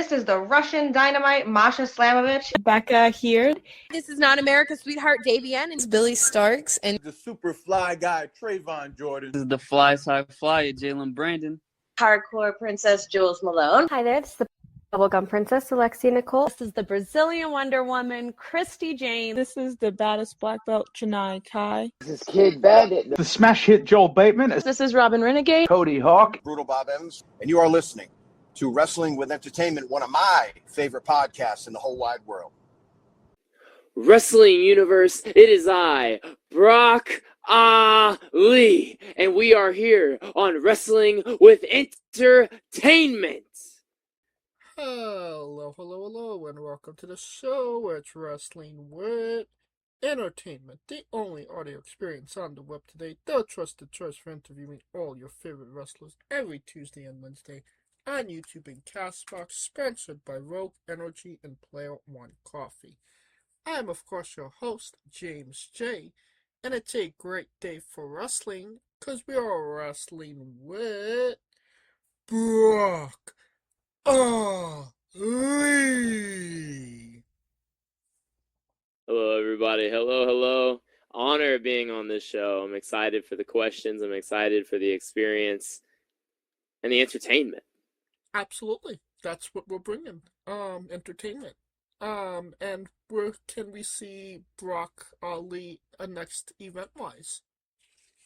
This is the Russian Dynamite, Masha Slamovich. Becca here. This is not America's Sweetheart, Davian. It's Billy Starks. And the super fly guy, Trayvon Jordan. This is the fly side fly, Jalen Brandon. Hardcore Princess, Jules Malone. Hi there, this is the Bubblegum Princess, Alexia Nicole. This is the Brazilian Wonder Woman, Christy James. This is the baddest black belt, Janai Kai. This is Kid Bandit. The smash hit Joel Bateman. This is Robin Renegade. Cody Hawk. Brutal Bob Evans. And you are listening to Wrestling with Entertainment, one of my favorite podcasts in the whole wide world. Wrestling Universe, it is I, Brock Ali, and we are here on Wrestling with Entertainment. Hello, and welcome to the show where it's Wrestling with Entertainment, the only audio experience on the web today, the trusted choice for interviewing all your favorite wrestlers every Tuesday and Wednesday on YouTube and Castbox, sponsored by Rogue Energy and Player One Coffee. I am, of course, your host, James J., and it's a great day for wrestling, because we are wrestling with Brock Ali. Hello, everybody. Hello. Honor being on this show. I'm excited for the questions. I'm excited for the experience and the entertainment. Absolutely. That's what we're bringing. Entertainment. And where can we see Brock Ali next event-wise?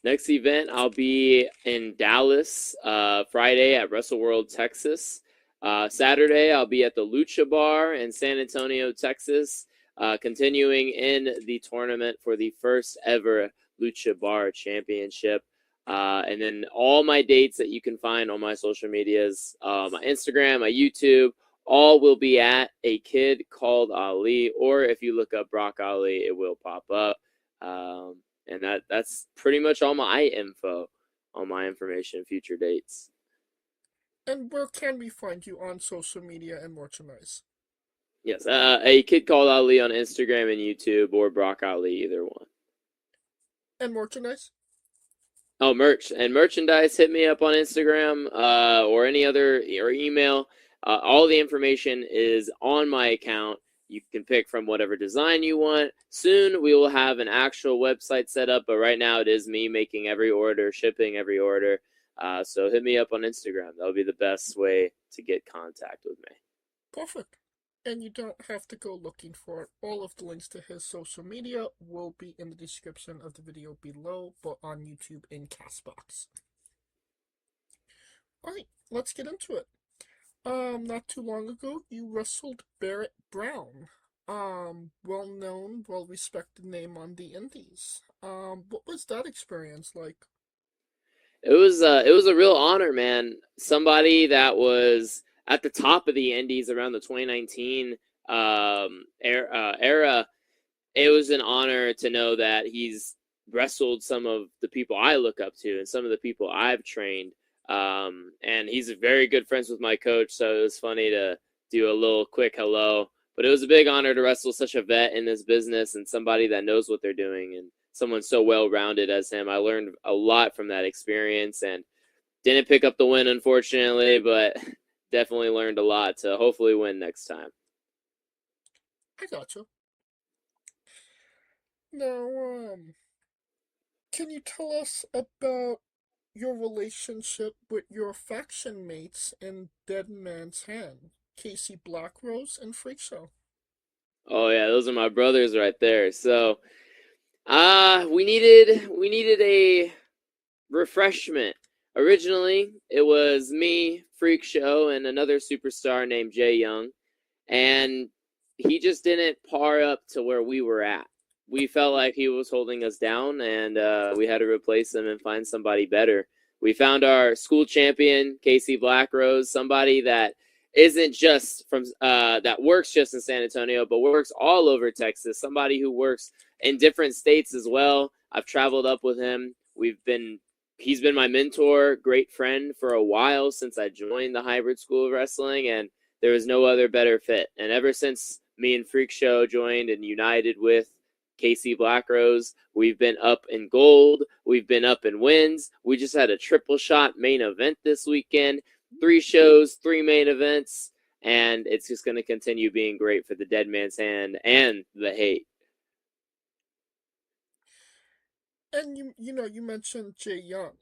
Next event, I'll be in Dallas Friday at Wrestle World, Texas. Saturday, I'll be at the Lucha Bar in San Antonio, Texas, continuing in the tournament for the first ever Lucha Bar Championship. And then all my dates that you can find on my social medias, my Instagram, my YouTube, all will be at A Kid Called Ali, or if you look up Brock Ali, it will pop up. And that's pretty much all my info, all my information, future dates. And where can we find you on social media and merchandise? Yes, A Kid Called Ali on Instagram and YouTube, or Brock Ali, either one. And merchandise? Oh, merch and merchandise, hit me up on Instagram or any other, or email. All the information is on my account. You can pick from whatever design you want. Soon we will have an actual website set up, but right now it is me making every order, shipping every order. So hit me up on Instagram. That'll be the best way to get contact with me. Perfect. And you don't have to go looking for it. All of the links to his social media will be in the description of the video below, but on YouTube and Castbox. Alright, let's get into it. Not too long ago, you wrestled Barrett Brown. Well-known, well-respected name on the indies. What was that experience like? It was a real honor, man. Somebody that was at the top of the indies around the 2019 era. It was an honor to know that he's wrestled some of the people I look up to and some of the people I've trained. And he's very good friends with my coach, so it was funny to do a little quick hello. But it was a big honor to wrestle such a vet in this business and somebody that knows what they're doing and someone so well-rounded as him. I learned a lot from that experience and didn't pick up the win, unfortunately, but definitely learned a lot to hopefully win next time. I gotcha. Now, can you tell us about your relationship with your faction mates in Dead Man's Hand, Casey Blackrose and Freak Show? Oh yeah, those are my brothers right there. So, we needed a refreshment. Originally, it was me, Freak Show, and another superstar named Jae Young, and he just didn't par up to where we were at. We felt like he was holding us down, and we had to replace him and find somebody better. We found our school champion, Casey Blackrose, somebody that isn't just from that works just in San Antonio, but works all over Texas. Somebody who works in different states as well. I've traveled up with him. He's been my mentor, great friend for a while since I joined the Hybrid School of Wrestling, and there was no other better fit. And ever since me and Freak Show joined and united with Casey Blackrose, we've been up in gold. We've been up in wins. We just had a triple shot main event this weekend. 3 shows, 3 main events, and it's just going to continue being great for the Dead Man's Hand and the Hate. And you mentioned Jae Young.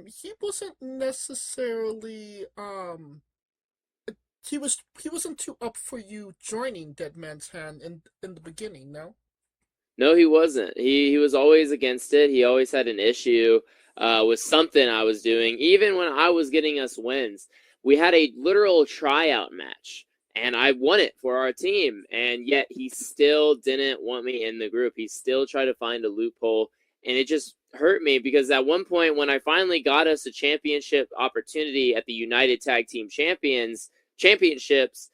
He wasn't necessarily he wasn't too up for you joining Dead Man's Hand in the beginning, no? No, he wasn't. He was always against it. He always had an issue with something I was doing. Even when I was getting us wins, we had a literal tryout match, and I won it for our team. And yet he still didn't want me in the group. He still tried to find a loophole, and it just hurt me because at one point when I finally got us a championship opportunity at the United Tag Team Championships,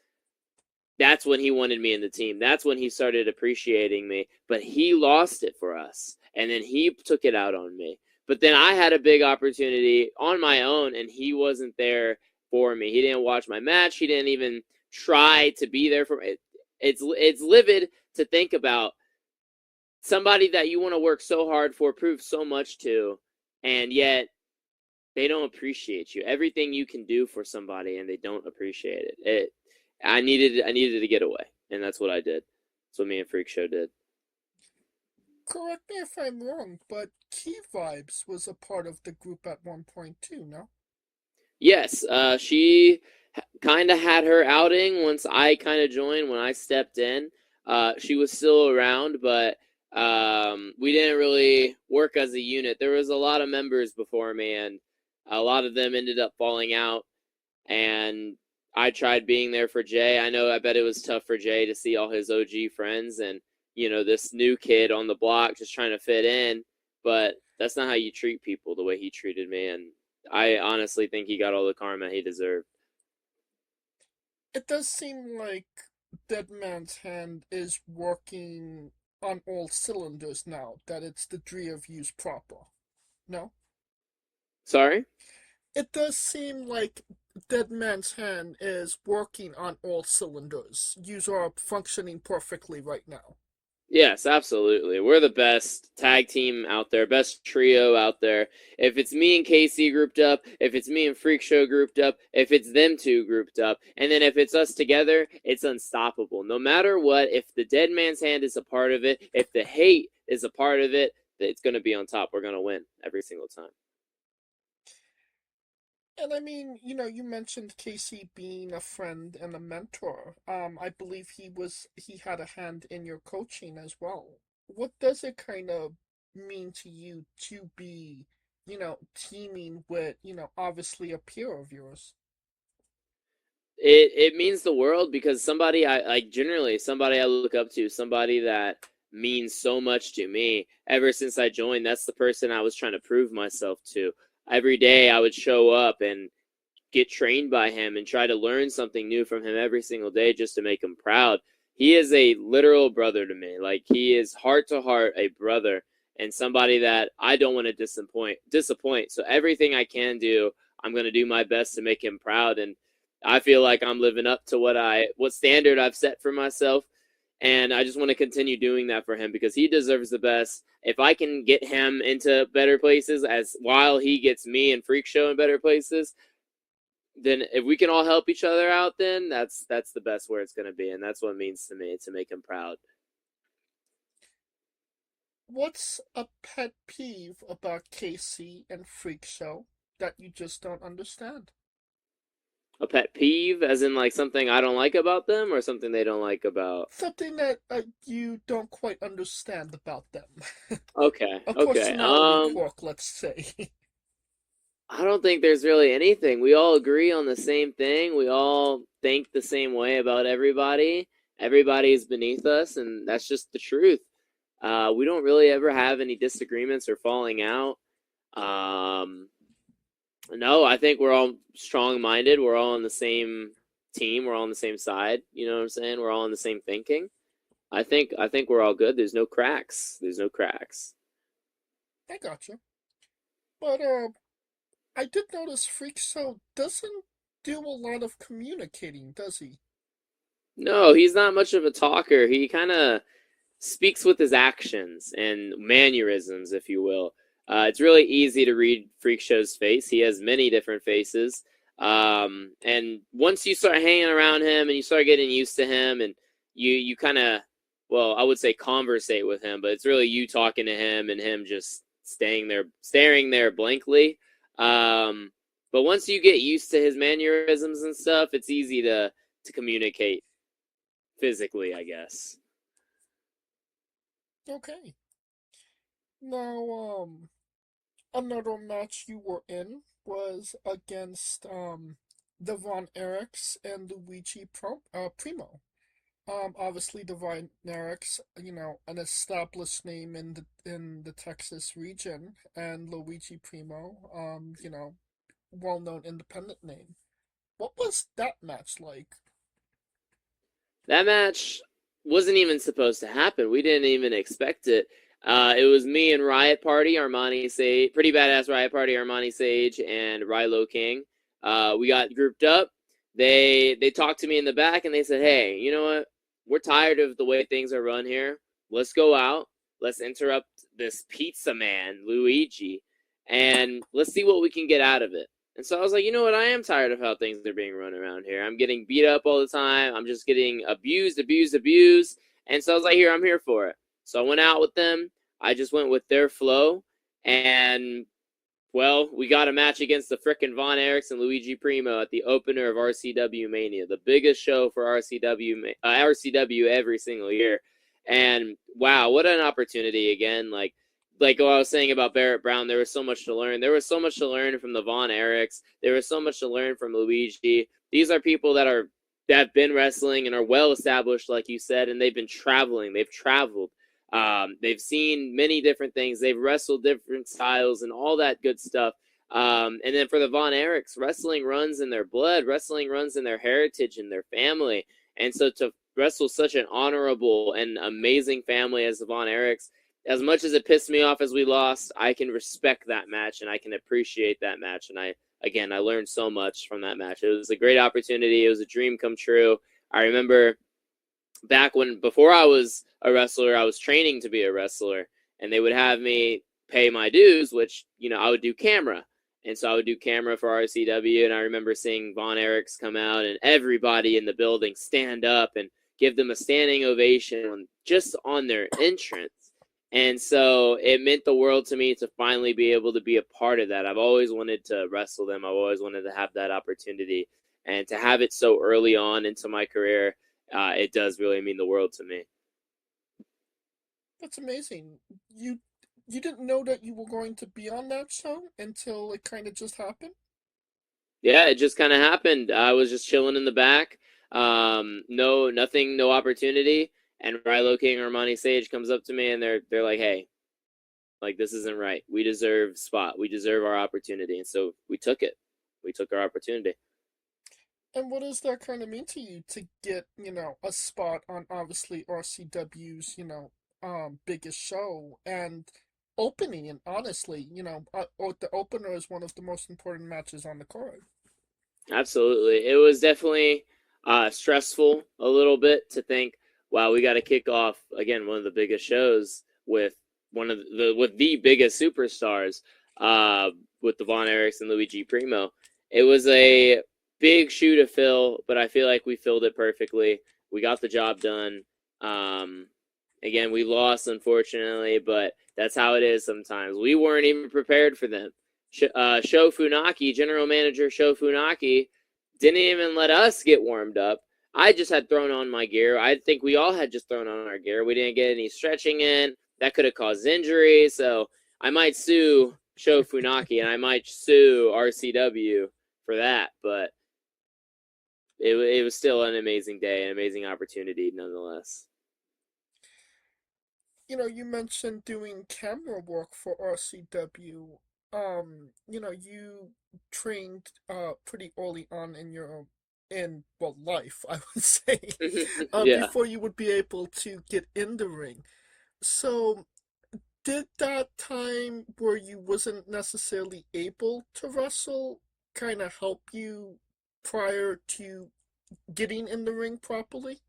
that's when he wanted me in the team. That's when he started appreciating me. But he lost it for us, and then he took it out on me. But then I had a big opportunity on my own, and he wasn't there for me. He didn't watch my match. He didn't even try to be there for me. It's livid to think about somebody that you want to work so hard for, prove so much to, and yet they don't appreciate you. Everything you can do for somebody, and they don't appreciate it. I needed to get away, and that's what I did. That's what me and Freak Show did. Correct me if I'm wrong, but Key Vibes was a part of the group at one point too, no? Yes, she kind of had her outing once I kind of joined, when I stepped in. She was still around, but we didn't really work as a unit. There was a lot of members before me, and a lot of them ended up falling out, and I tried being there for Jay. I bet it was tough for Jay to see all his OG friends and, this new kid on the block just trying to fit in, but that's not how you treat people the way he treated me, and I honestly think he got all the karma he deserved. It does seem like Dead Man's Hand is working on all cylinders now, that it's the three of yous proper. No? Sorry? It does seem like Dead Man's Hand is working on all cylinders. Yous are functioning perfectly right now. Yes, absolutely. We're the best tag team out there, best trio out there. If it's me and Casey grouped up, if it's me and Freak Show grouped up, if it's them two grouped up, and then if it's us together, it's unstoppable. No matter what, if the Dead Man's Hand is a part of it, if the Hate is a part of it, it's going to be on top. We're going to win every single time. And I mean, you mentioned Casey being a friend and a mentor. I believe he had a hand in your coaching as well. What does it kind of mean to you to be, teaming with, obviously a peer of yours? It means the world because somebody somebody I look up to, somebody that means so much to me. Ever since I joined, that's the person I was trying to prove myself to. Every day I would show up and get trained by him and try to learn something new from him every single day just to make him proud. He is a literal brother to me. Like, he is heart to heart a brother and somebody that I don't want to disappoint. So everything I can do, I'm going to do my best to make him proud. And I feel like I'm living up to what standard I've set for myself. And I just want to continue doing that for him because he deserves the best. If I can get him into better places as while he gets me and Freak Show in better places, then if we can all help each other out, then that's the best where it's going to be. And that's what it means to me, to make him proud. What's a pet peeve about Casey and Freak Show that you just don't understand? A pet peeve, as in like something I don't like about them or something they don't like about? Something that you don't quite understand about them. Okay, A okay. personality quirk, let's say. I don't think there's really anything. We all agree on the same thing. We all think the same way about everybody. Everybody is beneath us, and that's just the truth. We don't really ever have any disagreements or falling out. No, I think we're all strong-minded. We're all on the same team. We're all on the same side. You know what I'm saying? We're all on the same thinking. I think we're all good. There's no cracks. I gotcha. But I did notice Freak Show doesn't do a lot of communicating, does he? No, he's not much of a talker. He kind of speaks with his actions and mannerisms, if you will. It's really easy to read Freak Show's face. He has many different faces. And once you start hanging around him and you start getting used to him, and you kind of, well, I would say conversate with him, but it's really you talking to him and him just staring there blankly. But once you get used to his mannerisms and stuff, it's easy to communicate physically, I guess. Okay. Now, another match you were in was against the Von Erichs and Luigi Primo. Obviously the Von Erichs, an established name in the Texas region, and Luigi Primo, well-known independent name. What was that match like? That match wasn't even supposed to happen. We didn't even expect it. It was me and Riot Party, Armani Sage, Pretty Badass Riot Party, Armani Sage, and Rilo King. We got grouped up. They talked to me in the back and they said, "Hey, you know what? We're tired of the way things are run here. Let's go out. Let's interrupt this pizza man, Luigi, and let's see what we can get out of it." And so I was like, you know what? I am tired of how things are being run around here. I'm getting beat up all the time. I'm just getting abused. And so I was like, I'm here for it. So I went out with them. I just went with their flow. And, well, we got a match against the frickin' Von Erichs and Luigi Primo at the opener of RCW Mania, the biggest show for RCW every single year. And, wow, what an opportunity again. Like what I was saying about Barrett Brown, there was so much to learn. There was so much to learn from the Von Erichs. There was so much to learn from Luigi. These are people that have been wrestling and are well established, like you said, and they've been traveling. They've traveled. They've seen many different things. They've wrestled different styles and all that good stuff. And then for the Von Erichs, wrestling runs in their blood. Wrestling runs in their heritage and their family. And so to wrestle such an honorable and amazing family as the Von Erichs, as much as it pissed me off as we lost, I can respect that match and I can appreciate that match. And I learned so much from that match. It was a great opportunity. It was a dream come true. I remember before I was a wrestler, I was training to be a wrestler, and they would have me pay my dues, which, I would do camera. And so I would do camera for RCW, and I remember seeing Von Erichs come out and everybody in the building stand up and give them a standing ovation just on their entrance. And so it meant the world to me to finally be able to be a part of that. I've always wanted to wrestle them. I've always wanted to have that opportunity. And to have it so early on into my career, it does really mean the world to me. That's amazing. You didn't know that you were going to be on that show until it kind of just happened? Yeah, it just kind of happened. I was just chilling in the back. No opportunity. And Rilo King or Armani Sage comes up to me and they're like, "Hey, like, this isn't right. We deserve spot. We deserve our opportunity." And so we took it. We took our opportunity. And what does that kind of mean to you to get, a spot on obviously RCW's, biggest show and opening? And honestly, the opener is one of the most important matches on the card. Absolutely. It was definitely stressful a little bit to think, wow, we got to kick off again one of the biggest shows with the biggest superstars, with the Von Erichs and Luigi Primo. It was a big shoe to fill, but I feel like we filled it perfectly. We got the job done. Again, we lost, unfortunately, but that's how it is sometimes. We weren't even prepared for them. Sho Funaki, general manager Sho Funaki, didn't even let us get warmed up. I just had thrown on my gear. I think we all had just thrown on our gear. We didn't get any stretching in. That could have caused injury. So I might sue Sho Funaki and I might sue RCW for that. But it was still an amazing day, an amazing opportunity nonetheless. You mentioned doing camera work for RCW. You trained pretty early on in life, I would say, Yeah. before you would be able to get in the ring. So did that time where you wasn't necessarily able to wrestle kind of help you prior to getting in the ring properly?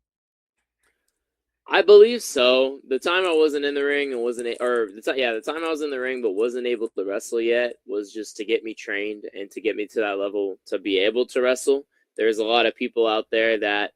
I believe so. The time I wasn't in the ring and the time I was in the ring but wasn't able to wrestle yet was just to get me trained and to get me to that level to be able to wrestle. There's a lot of people out there that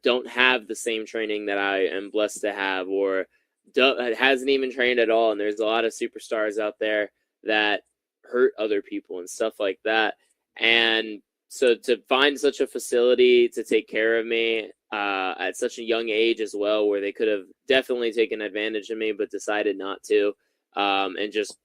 don't have the same training that I am blessed to have, or hasn't even trained at all. And there's a lot of superstars out there that hurt other people and stuff like that. And so to find such a facility to take care of me at such a young age as well, where they could have definitely taken advantage of me but decided not to, and just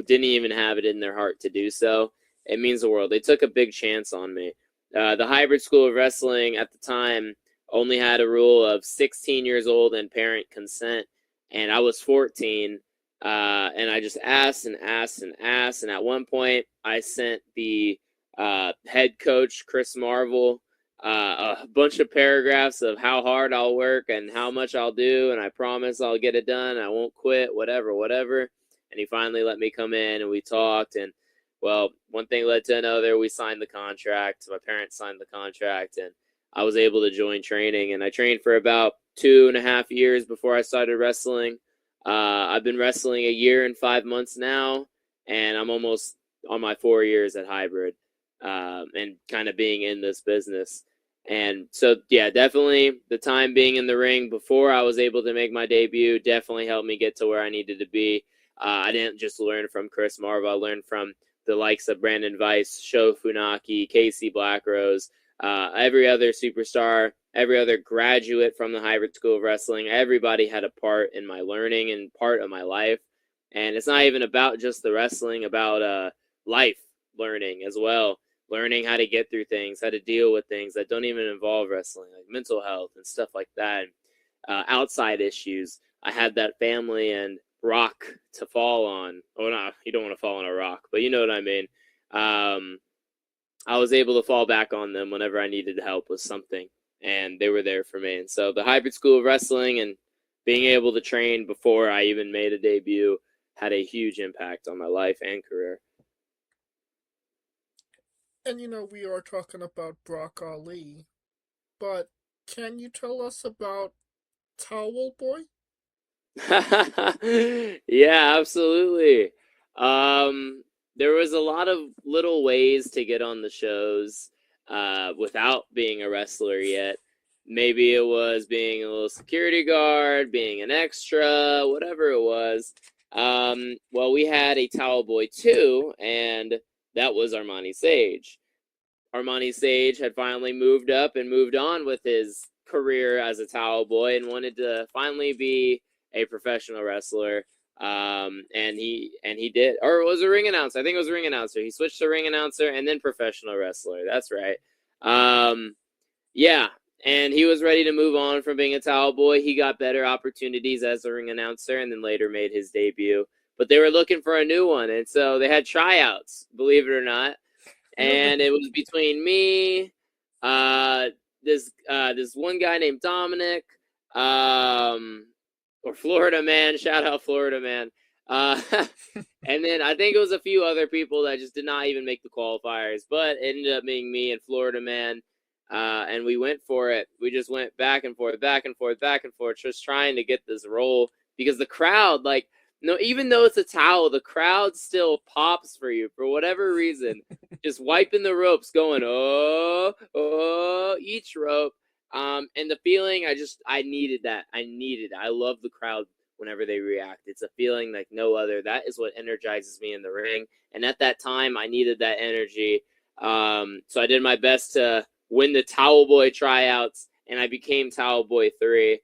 didn't even have it in their heart to do so, it means the world. They took a big chance on me. The hybrid school of wrestling at the time only had a rule of 16 years old and parent consent, and I was 14, and I just asked and asked and asked, and at one point I sent the head coach, Chris Marvel, a bunch of paragraphs of how hard I'll work and how much I'll do, and I promise I'll get it done, I won't quit, whatever. And he finally let me come in, and we talked, and well, one thing led to another. We signed the contract. My parents signed the contract, and I was able to join training. And I trained for about 2.5 years before I started wrestling. I've been wrestling 1 year and 5 months now, and I'm almost on my 4 years at hybrid, and kind of being in this business. And so, yeah, definitely the time being in the ring before I was able to make my debut definitely helped me get to where I needed to be. I didn't just learn from Chris Marvel. I learned from the likes of Brandon Weiss, Sho Funaki, Casey Blackrose, every other superstar, every other graduate from the hybrid school of wrestling. Everybody had a part in my learning and part of my life. And it's not even about just the wrestling, about life learning as well. Learning how to get through things, how to deal with things that don't even involve wrestling, like mental health and stuff like that, outside issues. I had that family and rock to fall on. Oh, no, you don't want to fall on a rock, but you know what I mean. I was able to fall back on them whenever I needed help with something, and they were there for me. And so the hybrid school of wrestling and being able to train before I even made a debut had a huge impact on my life and career. And we are talking about Brock Ali, but can you tell us about Towel Boy? Yeah, absolutely. There was a lot of little ways to get on the shows without being a wrestler yet. Maybe it was being a little security guard, being an extra, whatever it was. Well, we had a Towel Boy too, and that was Armani Sage. Armani Sage had finally moved up and moved on with his career as a Towel Boy and wanted to finally be a professional wrestler. And he did, or it was a ring announcer. I think it was a ring announcer. He switched to ring announcer and then professional wrestler. That's right. Yeah. And he was ready to move on from being a Towel Boy. He got better opportunities as a ring announcer and then later made his debut. But they were looking for a new one. And so they had tryouts, believe it or not. And it was between me, this one guy named Dominic, or Florida Man, shout out Florida Man. And then I think it was a few other people that just did not even make the qualifiers, but it ended up being me and Florida Man. And we went for it. We just went back and forth, just trying to get this role because the crowd, like, no, even though it's a towel, the crowd still pops for you for whatever reason. Just wiping the ropes, going, oh, each rope. And the feeling, I needed that. I love the crowd whenever they react. It's a feeling like no other. That is what energizes me in the ring. And at that time, I needed that energy. So I did my best to win the Towel Boy tryouts, and I became Towel Boy 3.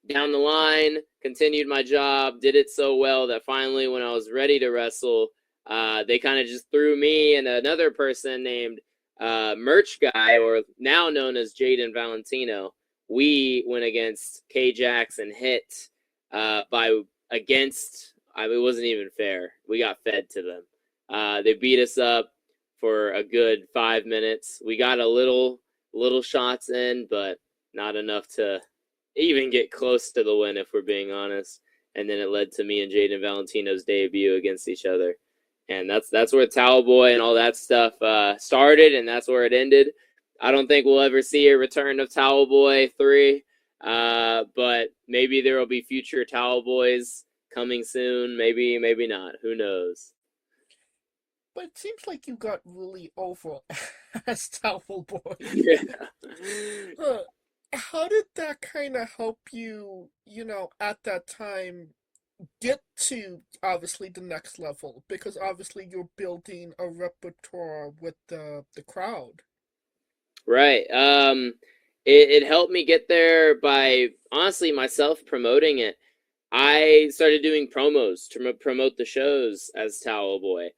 Down the line, continued my job, did it so well that finally when I was ready to wrestle, they kind of just threw me and another person named Merch Guy, or now known as Jaden Valentino. We went against K-Jax and Hit it wasn't even fair. We got fed to them. They beat us up for a good 5 minutes. We got a little shots in, but not enough to even get close to the win, if we're being honest. And then it led to me and Jaden Valentino's debut against each other. And that's where Towel Boy and all that stuff started, and that's where it ended. I don't think we'll ever see a return of Towel Boy 3. But maybe there will be future Towel Boys coming soon. Maybe not. Who knows? But it seems like you got really over as Towel Boy. Yeah. How did that kind of help you, at that time, get to obviously the next level? Because obviously you're building a repertoire with the crowd. Right. It helped me get there by honestly myself promoting it. I started doing promos to promote the shows as Towel Boy.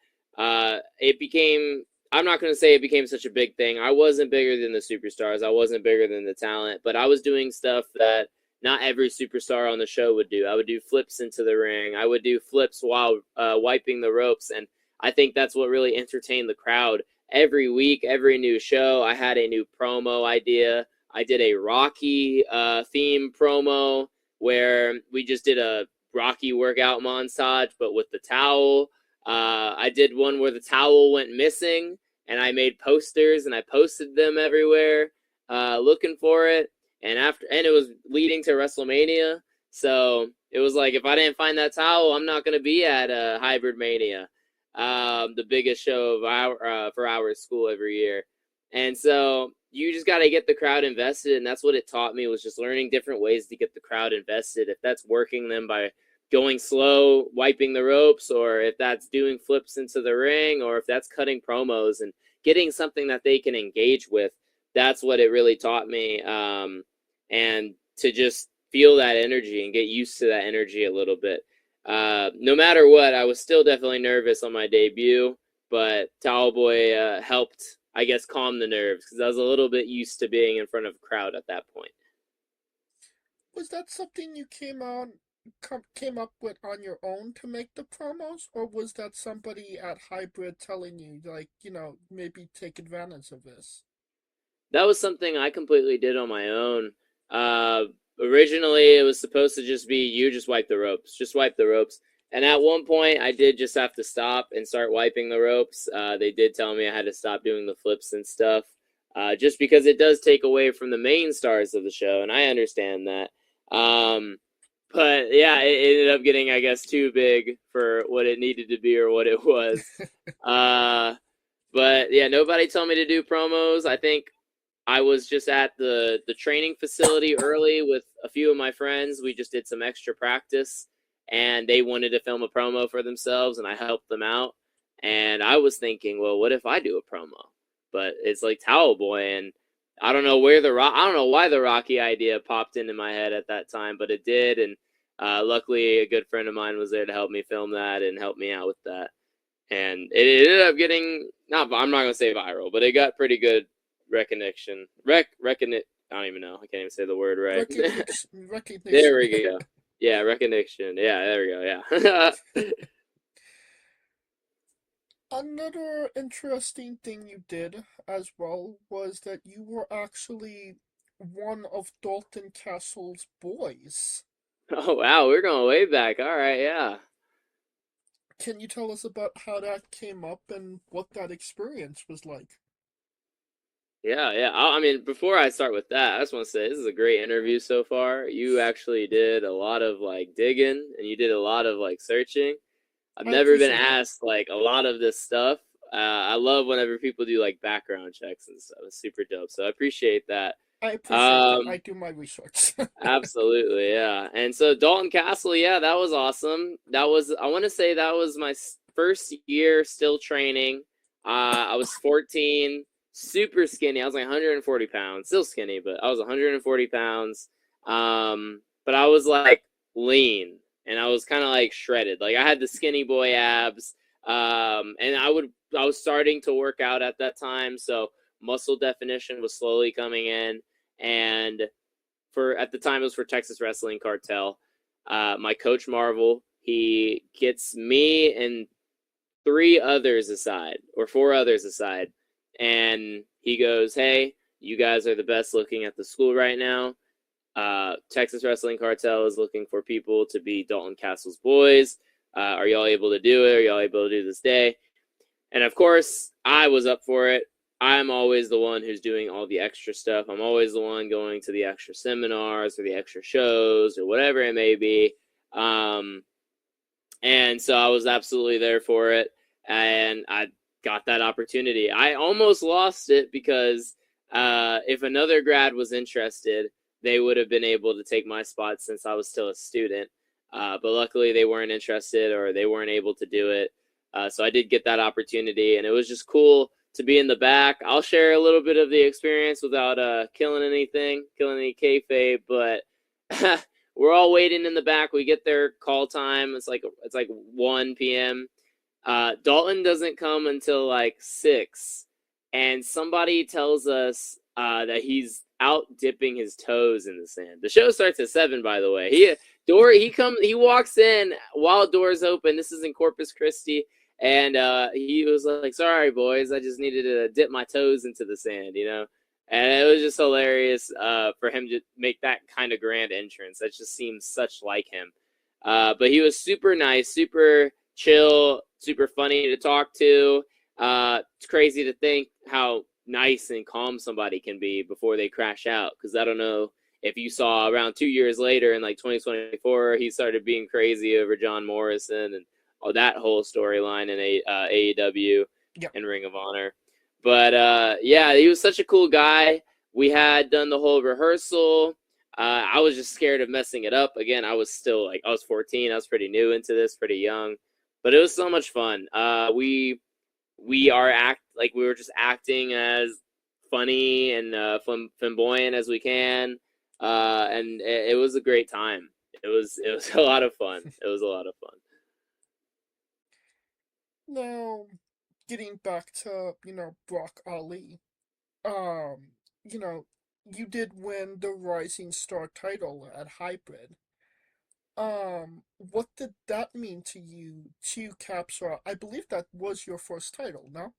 It became, I'm not going to say it became such a big thing. I wasn't bigger than the superstars. I wasn't bigger than the talent, but I was doing stuff that not every superstar on the show would do. I would do flips into the ring. I would do flips while wiping the ropes. And I think that's what really entertained the crowd. Every week, every new show, I had a new promo idea. I did a Rocky theme promo where we just did a Rocky workout montage, but with the towel. I did one where the towel went missing, and I made posters and I posted them everywhere, looking for it. And it was leading to WrestleMania, so it was like if I didn't find that towel, I'm not going to be at Hybrid Mania, the biggest show of for our school every year. And so you just got to get the crowd invested, and that's what it taught me, was just learning different ways to get the crowd invested. If that's working them by going slow, wiping the ropes, or if that's doing flips into the ring, or if that's cutting promos and getting something that they can engage with, that's what it really taught me. And to just feel that energy and get used to that energy a little bit. No matter what, I was still definitely nervous on my debut, but Towel Boy helped, I guess, calm the nerves, because I was a little bit used to being in front of a crowd at that point. Was that something you came up with on your own to make the promos, or was that somebody at Hybrid telling you, like, maybe take advantage of this? That was something I completely did on my own. Originally, it was supposed to just be, you just wipe the ropes. Just wipe the ropes. And at one point, I did just have to stop and start wiping the ropes. They did tell me I had to stop doing the flips and stuff, just because it does take away from the main stars of the show, and I understand that. But yeah, it ended up getting, I guess, too big for what it needed to be or what it was. But yeah, nobody told me to do promos. I think I was just at the training facility early with a few of my friends. We just did some extra practice, and they wanted to film a promo for themselves, and I helped them out. And I was thinking, well, what if I do a promo? But it's like Towel Boy, and I don't know why the Rocky idea popped into my head at that time, but it did. And luckily, a good friend of mine was there to help me film that and help me out with that. And it ended up getting, I'm not going to say viral, but it got pretty good recognition. I don't even know. I can't even say the word right. Recognition. There we go. Yeah, recognition. Yeah, there we go. Yeah. Another interesting thing you did as well was that you were actually one of Dalton Castle's boys. Oh, wow. We're going way back. All right, yeah. Can you tell us about how that came up and what that experience was like? Yeah. I mean, before I start with that, I just want to say this is a great interview so far. You actually did a lot of digging, and you did a lot of searching. I've never been asked a lot of this stuff. I love whenever people do background checks and stuff. It's super dope. So I appreciate that. I appreciate that. I do my research. Absolutely, yeah. And so Dalton Castle, yeah, that was awesome. I want to say that was my first year still training. I was 14, super skinny. I was 140 pounds, still skinny, but I was 140 pounds. But I was lean. And I was kind of shredded. I had the skinny boy abs. And I was starting to work out at that time. So muscle definition was slowly coming in. And at the time it was for Texas Wrestling Cartel. My coach Marvel, he gets me and 4 others aside. And he goes, hey, you guys are the best looking at the school right now. Texas Wrestling Cartel is looking for people to be Dalton Castle's boys. Are y'all able to do it? Are y'all able to do this day? And of course, I was up for it. I'm always the one who's doing all the extra stuff. I'm always the one going to the extra seminars or the extra shows or whatever it may be. And so I was absolutely there for it, and I got that opportunity. I almost lost it because if another grad was interested, they would have been able to take my spot since I was still a student. But luckily they weren't interested, or they weren't able to do it. So I did get that opportunity, and it was just cool to be in the back. I'll share a little bit of the experience without killing any kayfabe, but we're all waiting in the back. We get their call time. It's like 1 p.m. Dalton doesn't come until like 6, and somebody tells us that he's out dipping his toes in the sand. The show starts at 7, by the way. He walks in while doors open. This is in Corpus Christi. And he was like, "Sorry, boys, I just needed to dip my toes into the sand, you know?" And it was just hilarious for him to make that kind of grand entrance. That just seems such like him. But he was super nice, super chill, super funny to talk to. It's crazy to think how nice and calm somebody can be before they crash out. Because I don't know if you saw around 2 years later in like 2024, he started being crazy over John Morrison and that whole storyline in AEW and Ring of Honor. But yeah, he was such a cool guy. We had done the whole rehearsal. I was just scared of messing it up. Again, I was 14. I was pretty new into this, pretty young, but it was so much fun. We were just acting as funny and flamboyant as we can, and it was a great time. It was a lot of fun. It was a lot of fun. Now, getting back to, Brock Ali, you did win the Rising Star title at Hybrid. What did that mean to you to capture? I believe that was your first title, no?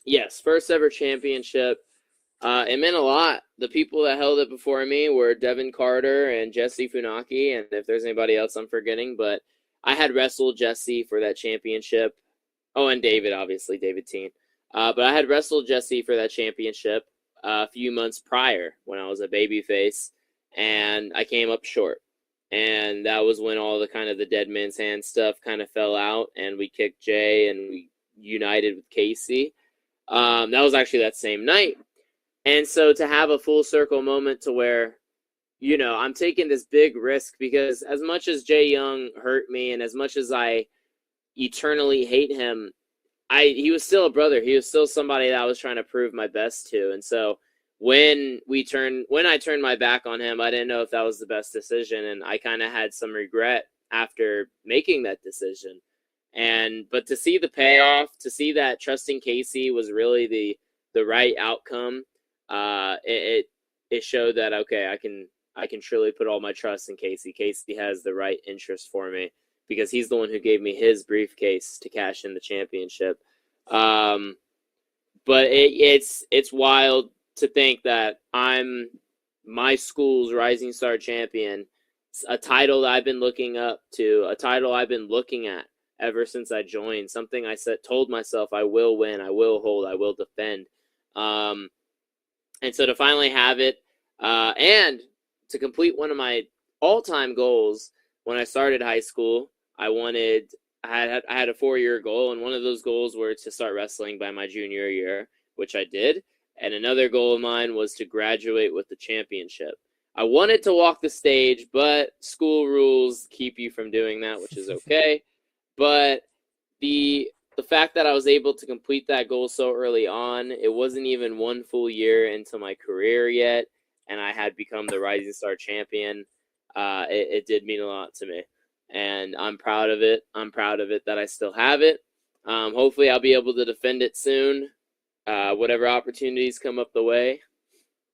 Yes, first ever championship. It meant a lot. The people that held it before me were Devin Carter and Jesse Funaki, and if there's anybody else I'm forgetting, but I had wrestled Jesse for that championship. Oh, and David, obviously, David Teen. But I had wrestled Jesse for that championship a few months prior when I was a babyface, and I came up short. And that was when all the kind of the dead man's hand stuff kind of fell out, and we kicked Jay and we united with Casey. That was actually that same night. And so to have a full circle moment to where, I'm taking this big risk, because as much as Jae Young hurt me and as much as I eternally hate him, he was still a brother. He was still somebody that I was trying to prove my best to. And so when I turned my back on him, I didn't know if that was the best decision, and I kind of had some regret after making that decision. But to see the payoff, to see that trusting Casey was really the right outcome, it showed that, okay, I can truly put all my trust in Casey. Casey has the right interest for me, because he's the one who gave me his briefcase to cash in the championship. But it's wild to think that I'm my school's Rising Star champion, a title that I've been looking up to, a title I've been looking at ever since I joined, something I told myself I will win, I will hold, I will defend. And so to finally have it, and to complete one of my all-time goals when I started high school, I had a 4-year goal, and one of those goals were to start wrestling by my junior year, which I did. And another goal of mine was to graduate with the championship. I wanted to walk the stage, but school rules keep you from doing that, which is okay. But the fact that I was able to complete that goal so early on, it wasn't even 1 full year into my career yet, and I had become the Rising Star champion. It did mean a lot to me, and I'm proud of it. I'm proud of it that I still have it. Hopefully I'll be able to defend it soon, whatever opportunities come up the way.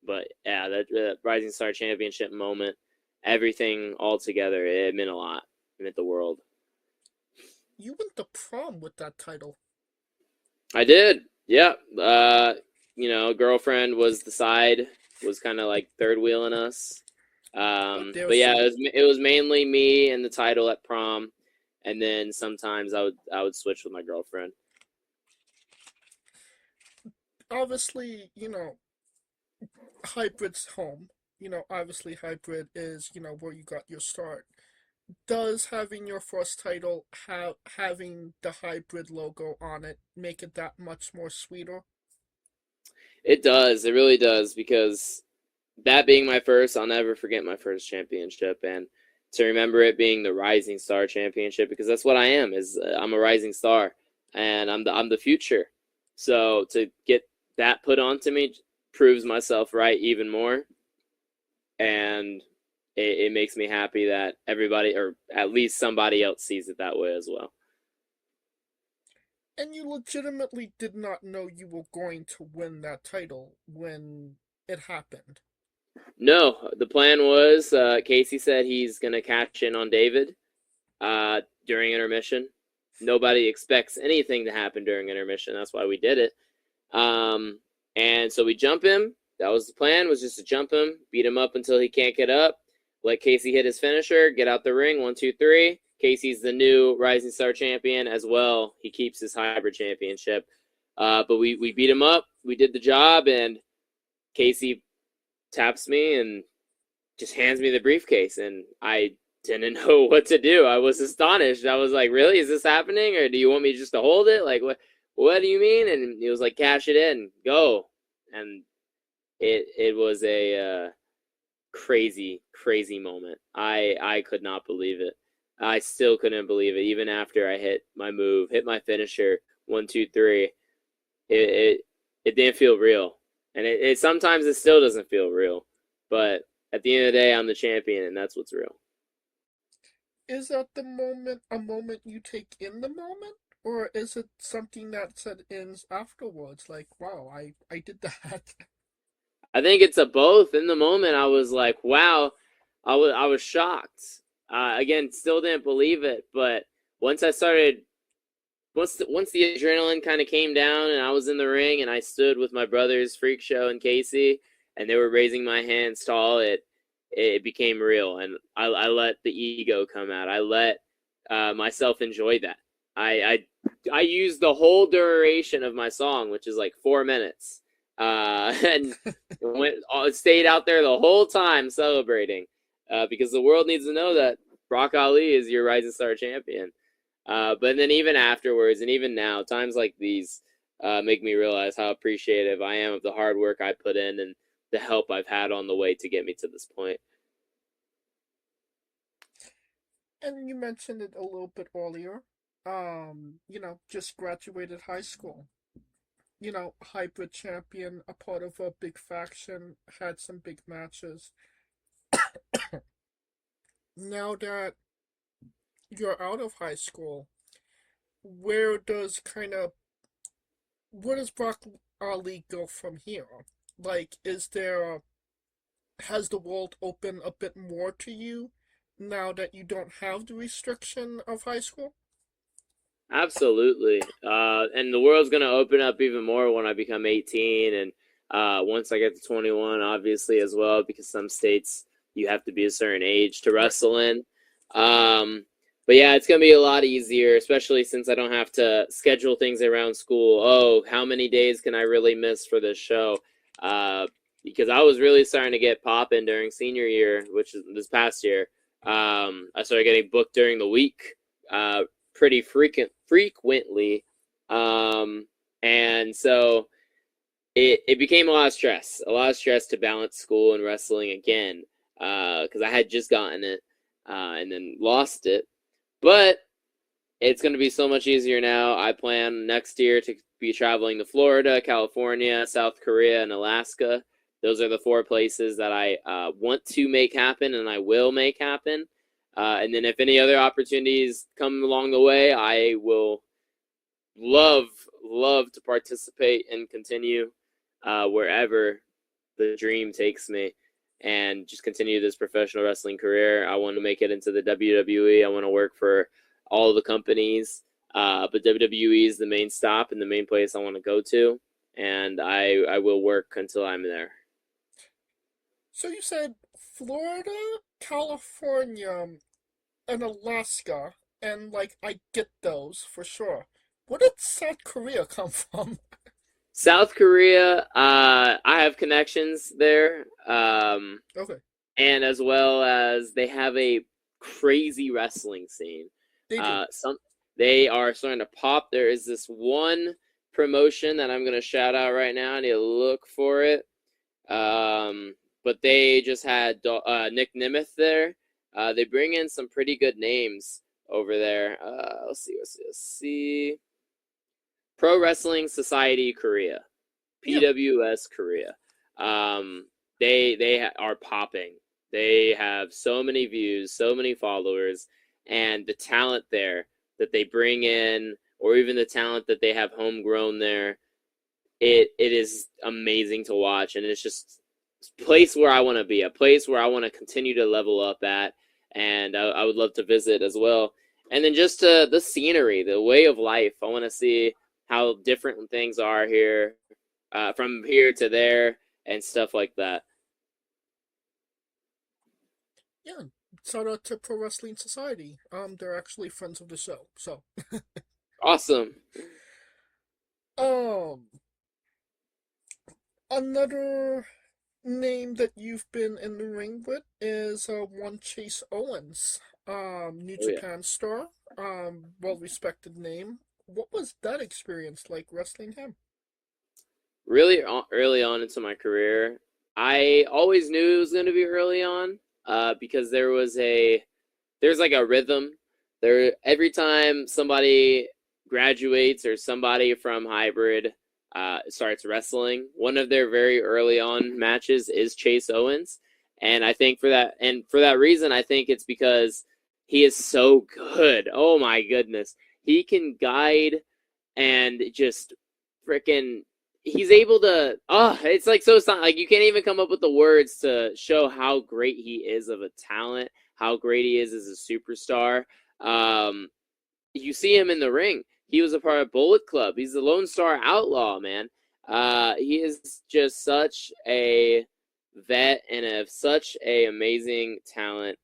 But yeah, that Rising Star championship moment, everything all together, it meant a lot. It meant the world. You went to prom with that title. I did. Yeah. Girlfriend was kind of like third wheeling us. But yeah, it was mainly me and the title at prom, and then sometimes I would switch with my girlfriend. obviously, Hybrid's home. Obviously Hybrid is, where you got your start. Does having your first title, having the Hybrid logo on it, make it that much more sweeter? It does. It really does, because that being my first, I'll never forget my first championship, and to remember it being the Rising Star Championship, because that's what I am. I'm a rising star, and I'm the future. So to get that put onto me proves myself right even more, and it makes me happy that everybody, or at least somebody else, sees it that way as well. And you legitimately did not know you were going to win that title when it happened? No, the plan was, Casey said he's going to catch in on David during intermission. Nobody expects anything to happen during intermission. That's why we did it. And so we jump him. That was the plan, was just to jump him, beat him up until he can't get up, let Casey hit his finisher, get out the ring, 1, 2, 3. Casey's the new Rising Star champion as well. He keeps his Hybrid championship. But we beat him up. We did the job, and Casey taps me and just hands me the briefcase, and I didn't know what to do. I was astonished. I was like, really? Is this happening? Or do you want me just to hold it? Like, what do you mean? And he was like, cash it in, go. And it was a crazy moment. I could not believe it. I still couldn't believe it, even after I hit my move, hit my finisher, 1, 2, 3. It didn't feel real. And it sometimes it still doesn't feel real. But at the end of the day, I'm the champion, and that's what's real. Is that a moment you take in the moment? Or is it something that set ins afterwards? Like, wow, I did that. I think it's a both. In the moment, I was like, wow, I was shocked. Again, still didn't believe it. But once the adrenaline kind of came down and I was in the ring and I stood with my brothers, Freak Show and Casey, and they were raising my hands tall, it became real. And I let the ego come out. I let myself enjoy that. I used the whole duration of my song, which is like 4 minutes, and stayed out there the whole time celebrating, because the world needs to know that Brock Ali is your Rising Star champion. But then even afterwards, and even now, times like these make me realize how appreciative I am of the hard work I put in and the help I've had on the way to get me to this point. And you mentioned it a little bit earlier. Just graduated high school. Hybrid champion, a part of a big faction, had some big matches. Now that you're out of high school, where does Brock Ali go from here? Like, has the world opened a bit more to you now that you don't have the restriction of high school? Absolutely. And the world's going to open up even more when I become 18, and once I get to 21, obviously, as well, because some states you have to be a certain age to wrestle in. But yeah, it's going to be a lot easier, especially since I don't have to schedule things around school. Oh, how many days can I really miss for this show? Because I was really starting to get popping during senior year, which is this past year. I started getting booked during the week pretty frequently. And so it became a lot of stress to balance school and wrestling again, because I had just gotten it and then lost it. But it's going to be so much easier now. I plan next year to be traveling to Florida, California, South Korea, and Alaska. Those are the 4 places that I want to make happen, and I will make happen. And then if any other opportunities come along the way, I will love to participate and continue wherever the dream takes me, and just continue this professional wrestling career. I want to make it into the WWE. I want to work for all the companies, but WWE is the main stop and the main place I want to go to, and I will work until I'm there. So you said Florida, California, and Alaska, and I get those for sure. Where did South Korea come from? South Korea, I have connections there. Okay. And as well as they have a crazy wrestling scene. They do. They are starting to pop. There is this one promotion that I'm going to shout out right now. I need to look for it. But they just had Nick Nemeth there. They bring in some pretty good names over there. Let's see. Pro Wrestling Society Korea. PWS Korea. They are popping. They have so many views, so many followers, and the talent there that they bring in, or even the talent that they have homegrown there, it is amazing to watch. And it's just a place where I want to be, a place where I want to continue to level up at, and I would love to visit as well. And then just the scenery, the way of life. I want to see how different things are here, from here to there, and stuff like that. Yeah, shout out to Pro Wrestling Society. They're actually friends of the show, so. Awesome. Another name that you've been in the ring with is one Chase Owens, New Japan star, well-respected name. What was that experience like wrestling him? Really early on into my career, I always knew it was going to be early on. Because there's like a rhythm there. Every time somebody graduates or somebody from hybrid starts wrestling, one of their very early on matches is Chase Owens. And I think for that reason, I think it's because he is so good. Oh my goodness. He can guide and just freaking, he's able to, it's like so, like you can't even come up with the words to show how great he is of a talent, how great he is as a superstar. You see him in the ring. He was a part of Bullet Club. He's the Lone Star Outlaw, man. He is just such a vet and such a amazing talent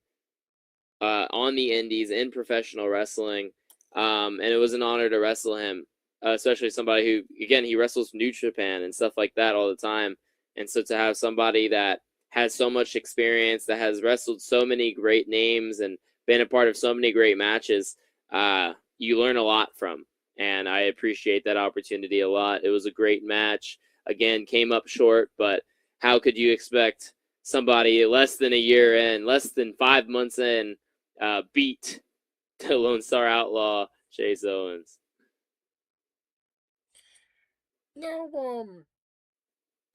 on the indies in professional wrestling. And it was an honor to wrestle him. Especially somebody who, again, he wrestles New Japan and stuff like that all the time. And so to have somebody that has so much experience, that has wrestled so many great names and been a part of so many great matches, you learn a lot from. And I appreciate that opportunity a lot. It was a great match. Again, came up short, but how could you expect somebody less than a year in, less than 5 months in, beat the Lone Star Outlaw, Chase Owens? Now,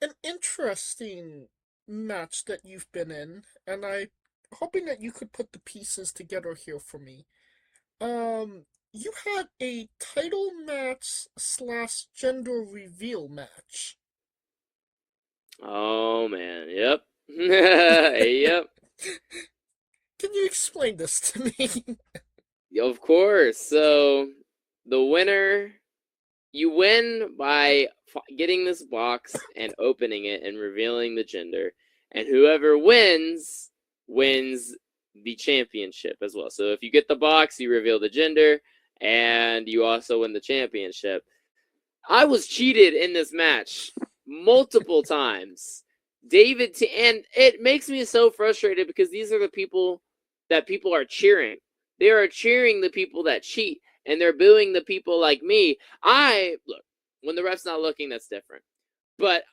an interesting match that you've been in, and I'm hoping that you could put the pieces together here for me. You had a title match / gender reveal match. Oh man, yep. Yep. Can you explain this to me? Of course. So the winner, you win by getting this box and opening it and revealing the gender, and whoever wins the championship as well. So if you get the box, you reveal the gender, and you also win the championship. I was cheated in this match multiple times. And it makes me so frustrated because these are the people that people are cheering. They are cheering the people that cheat, and they're booing the people like me. Look, when the ref's not looking, that's different. But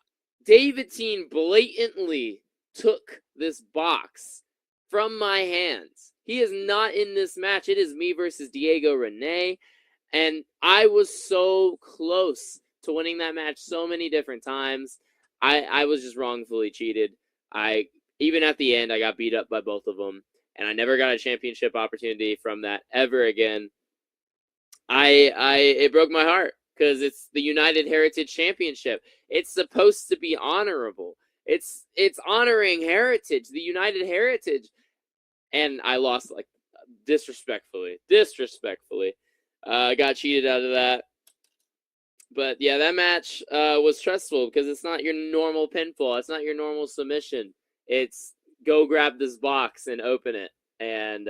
David Teen blatantly took this box from my hands. He is not in this match. It is me versus Diego Rene. And I was so close to winning that match so many different times. I was just wrongfully cheated. Even at the end, I got beat up by both of them. And I never got a championship opportunity from that ever again. It broke my heart because it's the United Heritage Championship. It's supposed to be honorable. It's honoring heritage, the United Heritage. And I lost like disrespectfully. Got cheated out of that. But yeah, that match was stressful because it's not your normal pinfall. It's not your normal submission. It's go grab this box and open it. And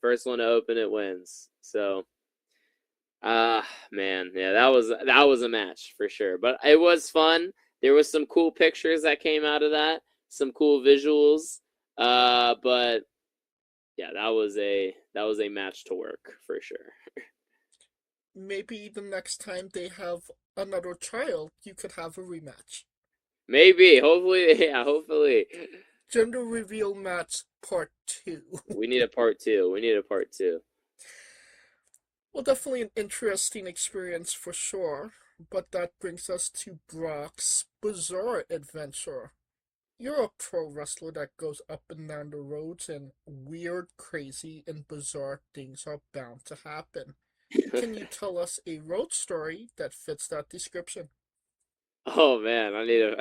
first one to open it wins. So Man, yeah, that was a match for sure. But it was fun. There was some cool pictures that came out of that, some cool visuals. But yeah, that was a match to work for sure. Maybe the next time they have another child, you could have a rematch. Maybe, hopefully, yeah, hopefully. Gender reveal match part 2. We need a part 2. Well, definitely an interesting experience for sure. But that brings us to Brock's bizarre adventure. You're a pro wrestler that goes up and down the roads, and weird, crazy, and bizarre things are bound to happen. Can you tell us a road story that fits that description? Oh man, I need a.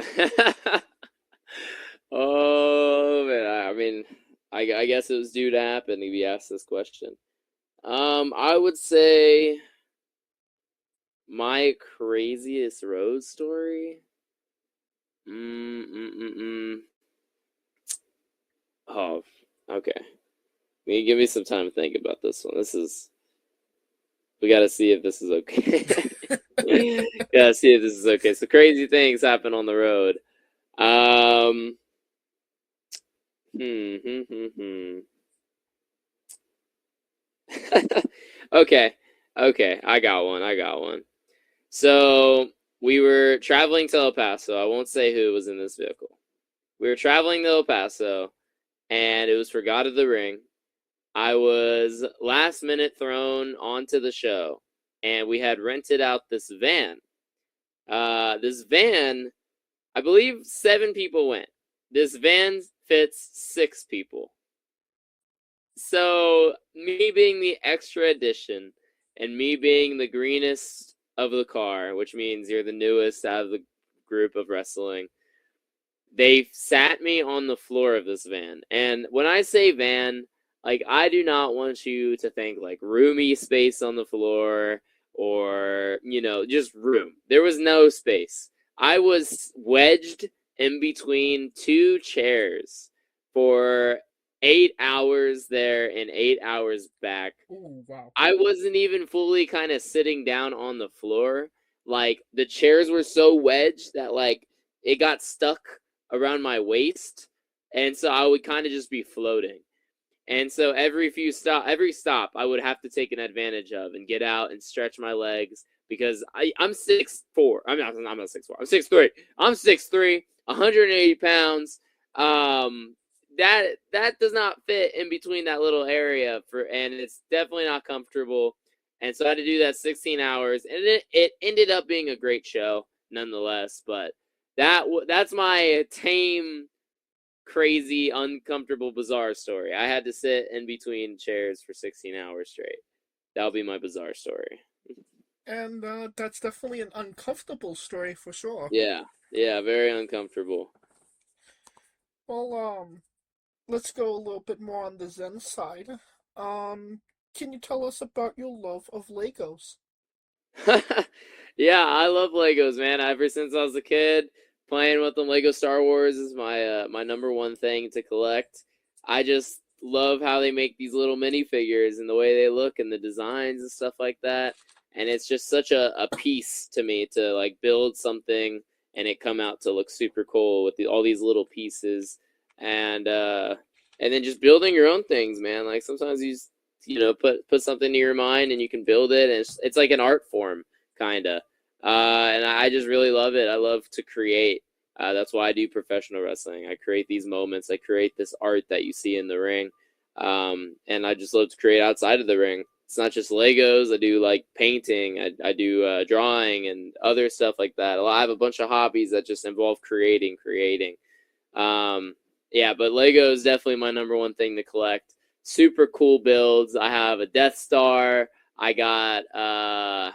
Oh man, I mean, I guess it was due to happen to be asked this question. I would say my craziest road story. Oh, okay. Give me some time to think about this one. We gotta see if this is okay. Gotta see if this is okay. So crazy things happen on the road. Okay. I got one. So we were traveling to El Paso. I won't say who was in this vehicle. We were traveling to El Paso, and it was for God of the Ring. I was last minute thrown onto the show, and we had rented out this van. This van, I believe 7 people went. This van fits 6 people. So, me being the extra addition, and me being the greenest of the car, which means you're the newest out of the group of wrestling, they sat me on the floor of this van. And when I say van, like, I do not want you to think like roomy space on the floor or, just room. There was no space. I was wedged in between 2 chairs for 8 hours there and 8 hours back. Ooh, wow. I wasn't even fully kind of sitting down on the floor. Like, the chairs were so wedged that, like, it got stuck around my waist. And so I would kind of just be floating. And so every stop, I would have to take an advantage of and get out and stretch my legs because I'm 6'4". I'm not 6'4". I'm 6'3". I'm 6'3", 180 pounds. That does not fit in between that little area and it's definitely not comfortable. And so I had to do that 16 hours, and it ended up being a great show nonetheless. But that's my tame, crazy, uncomfortable, bizarre story. I had to sit in between chairs for 16 hours straight. That'll be my bizarre story. And that's definitely an uncomfortable story for sure. Yeah, very uncomfortable. Well, let's go a little bit more on the Zen side. Can you tell us about your love of Legos? Yeah, I love Legos, man. Ever since I was a kid, playing with them. Lego Star Wars is my number one thing to collect. I just love how they make these little minifigures and the way they look and the designs and stuff like that. And it's just such a piece to me to like build something and it come out to look super cool with all these little pieces and then just building your own things, man. Like sometimes you just, put something in your mind and you can build it, and it's like an art form kind of. And I just really love it. I love to create. That's why I do professional wrestling. I create these moments. I create this art that you see in the ring. And I just love to create outside of the ring. It's not just Legos. I do like painting. I do drawing and other stuff like that. I have a bunch of hobbies that just involve creating. Yeah, but Lego is definitely my number one thing to collect. Super cool builds. I have a Death Star. I got what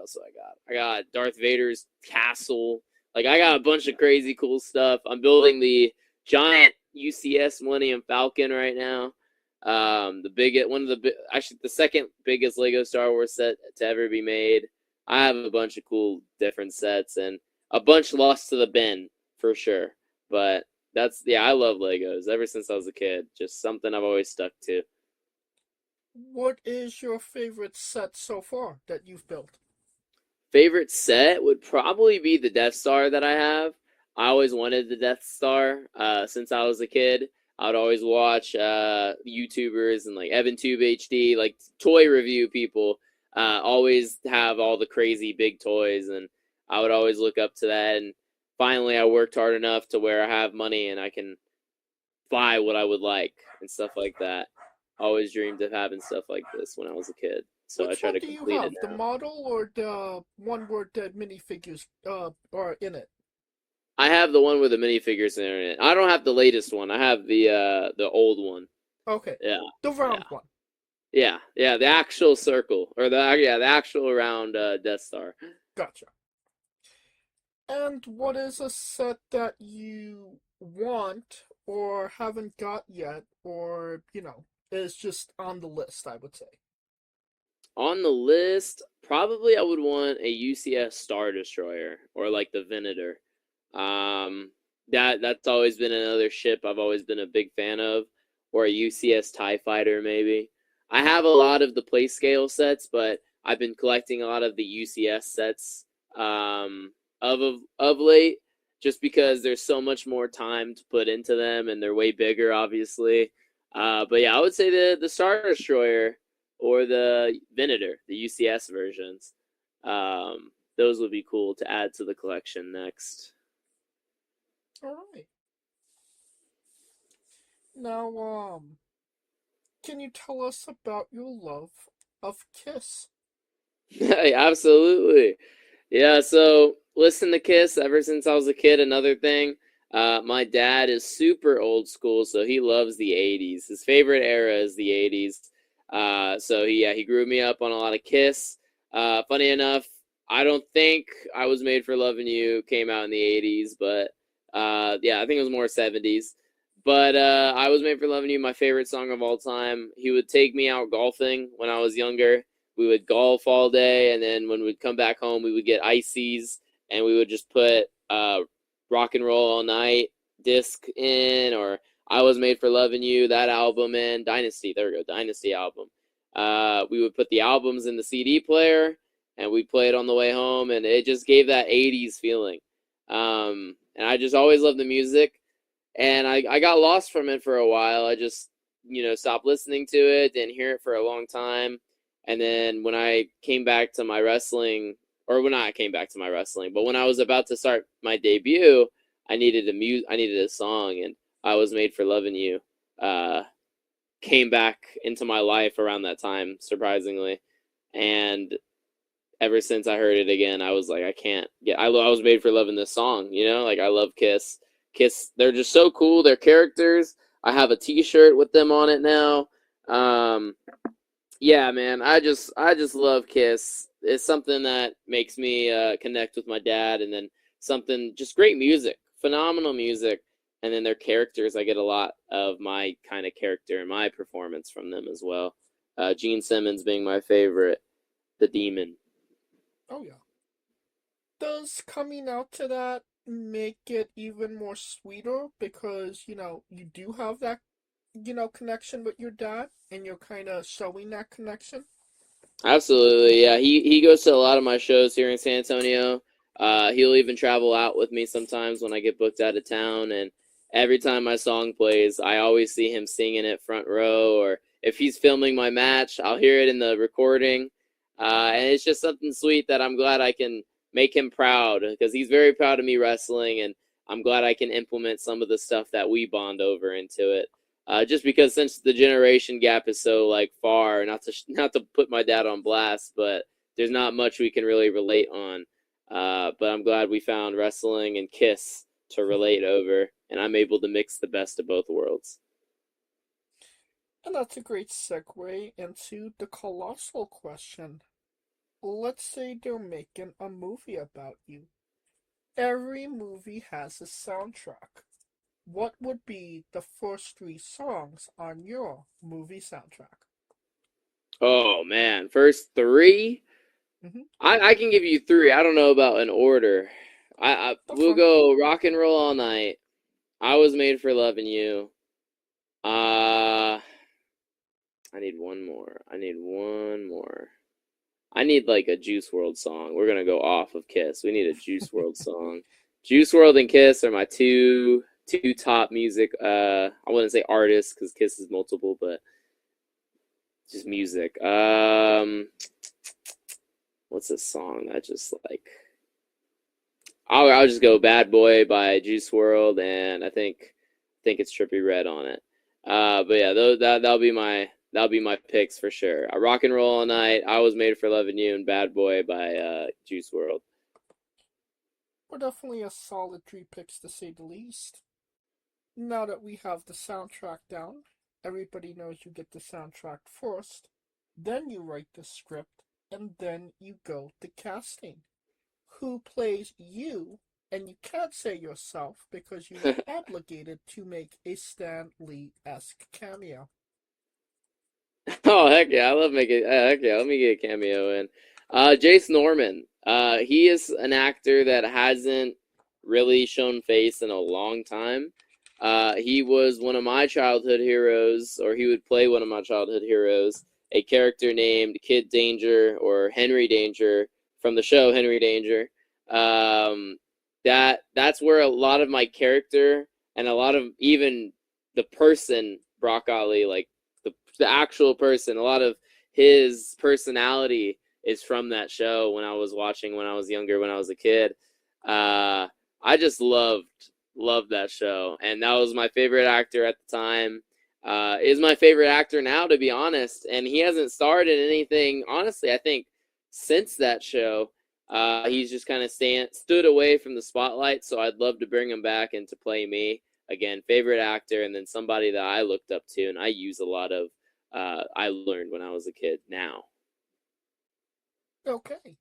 else do I got? I got Darth Vader's castle. Like I got a bunch of crazy cool stuff. I'm building the giant UCS Millennium Falcon right now. The second biggest Lego Star Wars set to ever be made. I have a bunch of cool different sets and a bunch lost to the bin for sure. But I love Legos ever since I was a kid. Just something I've always stuck to. What is your favorite set so far that you've built? Favorite set would probably be the Death Star that I have. I always wanted the Death Star since I was a kid. I would always watch YouTubers and like EvanTube HD, like toy review people, always have all the crazy big toys, and I would always look up to that. And finally, I worked hard enough to where I have money and I can buy what I would like and stuff like that. Always dreamed of having stuff like this when I was a kid, so Which I try one to do you complete have? it The now. model or the one where the minifigures are in it? I have the one with the minifigures in it. I don't have the latest one. I have the old one. Okay. Yeah. The round Yeah. one. Yeah, the actual circle or the actual round Death Star. Gotcha. And what is a set that you want or haven't got yet, or, is just on the list, I would say? On the list, probably I would want a UCS Star Destroyer or like the Venator. That's always been another ship I've always been a big fan of, or a UCS TIE Fighter maybe. I have a lot of the play scale sets, but I've been collecting a lot of the UCS sets of late, just because there's so much more time to put into them, and they're way bigger, obviously. But yeah, I would say the Star Destroyer or the Venator, the UCS versions. Those would be cool to add to the collection next. All right. Now, can you tell us about your love of Kiss? Absolutely. Yeah, so listen to Kiss ever since I was a kid. Another thing, my dad is super old school, so he loves the 80s. His favorite era is the 80s. So he grew me up on a lot of Kiss. Funny enough, I don't think I Was Made for Loving You came out in the 80s, but yeah, I think it was more 70s. But I Was Made for Loving You, my favorite song of all time. He would take me out golfing when I was younger. We would golf all day, and then when we'd come back home, we would get ices, and we would just put Rock and Roll All Night disc in, or I Was Made for Loving You, that album in, Dynasty, there we go, Dynasty album. We would put the albums in the CD player, and we'd play it on the way home, and it just gave that 80s feeling. And I just always loved the music, and I got lost from it for a while. I just, stopped listening to it, didn't hear it for a long time. And then when I came back to my wrestling, or when I came back to my wrestling, but when I was about to start my debut, I needed a song, and I Was Made for Loving You came back into my life around that time, surprisingly. And ever since I heard it again, I was like, I was made for loving this song, like I love Kiss. Kiss, they're just so cool. They're characters. I have a t-shirt with them on it now. Yeah, man, I just love Kiss. It's something that makes me connect with my dad, and then just great music, phenomenal music, and then their characters. I get a lot of my kind of character and my performance from them as well. Gene Simmons being my favorite, the Demon. Oh, yeah. Does coming out to that make it even more sweeter because, you do have that connection with your dad, and you're kind of showing that connection? Absolutely, yeah. He goes to a lot of my shows here in San Antonio. He'll even travel out with me sometimes when I get booked out of town, and every time my song plays, I always see him singing it front row, or if he's filming my match, I'll hear it in the recording. And it's just something sweet that I'm glad I can make him proud, because he's very proud of me wrestling, and I'm glad I can implement some of the stuff that we bond over into it. Just because since the generation gap is so far, not to put my dad on blast, but there's not much we can really relate on. But I'm glad we found wrestling and Kiss to relate over, and I'm able to mix the best of both worlds. And that's a great segue into the colossal question. Let's say they're making a movie about you. Every movie has a soundtrack. What would be the first 3 songs on your movie soundtrack? Oh man, first 3? Mm-hmm. I can give you 3. I don't know about an order. We'll go Rock and Roll All Night. I Was Made for Loving You. I need one more. I need like a Juice World song. We're gonna go off of Kiss. We need a Juice World song. Juice World and Kiss are my two top music. I wouldn't say artists because Kiss is multiple, but just music. What's this song that just like? I'll just go "Bad Boy" by Juice World, and I think it's Trippie Redd on it. But yeah, that'll be my picks for sure. Rock and Roll All Night, I Was Made for Loving You, and Bad Boy by Juice World. We're definitely a solid 3 picks to say the least. Now that we have the soundtrack down, everybody knows you get the soundtrack first, then you write the script, and then you go to casting. Who plays you? And you can't say yourself because you are obligated to make a Stan Lee-esque cameo. Oh heck yeah, I love making. Heck yeah, let me get a cameo in. Jace Norman. He is an actor that hasn't really shown face in a long time. He was one of my childhood heroes, or he would play one of my childhood heroes, a character named Kid Danger or Henry Danger from the show Henry Danger. That's where a lot of my character and a lot of even the person Brock Ali, like the actual person, a lot of his personality is from that show when I was watching when I was younger, when I was a kid. I just loved that show, and that was my favorite actor at the time. Is my favorite actor now, to be honest, and he hasn't starred in anything, honestly, I think, since that show. He's just kind of stood away from the spotlight, so I'd love to bring him back and to play me. Again, favorite actor, and then somebody that I looked up to, and I use a lot of, I learned when I was a kid now. Okay.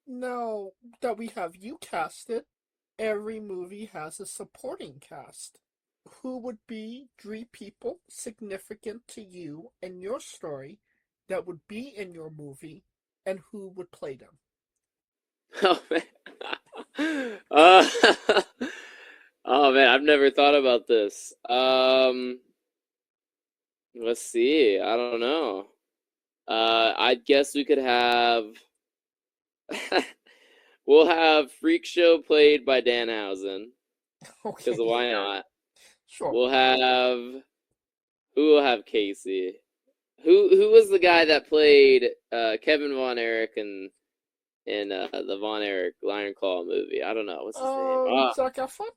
Now that we have you casted, every movie has a supporting cast. Who would be 3 people significant to you and your story that would be in your movie, and who would play them? Oh man. Oh man, I've never thought about this. Let's see. I don't know. I guess we could have we'll have Freak Show played by Danhausen. Okay. Because why not? Sure. We'll have who will have Casey? Who was the guy that played Kevin Von Erich in the Von Erich Lion Claw movie? I don't know. What's his name? Zac Efron?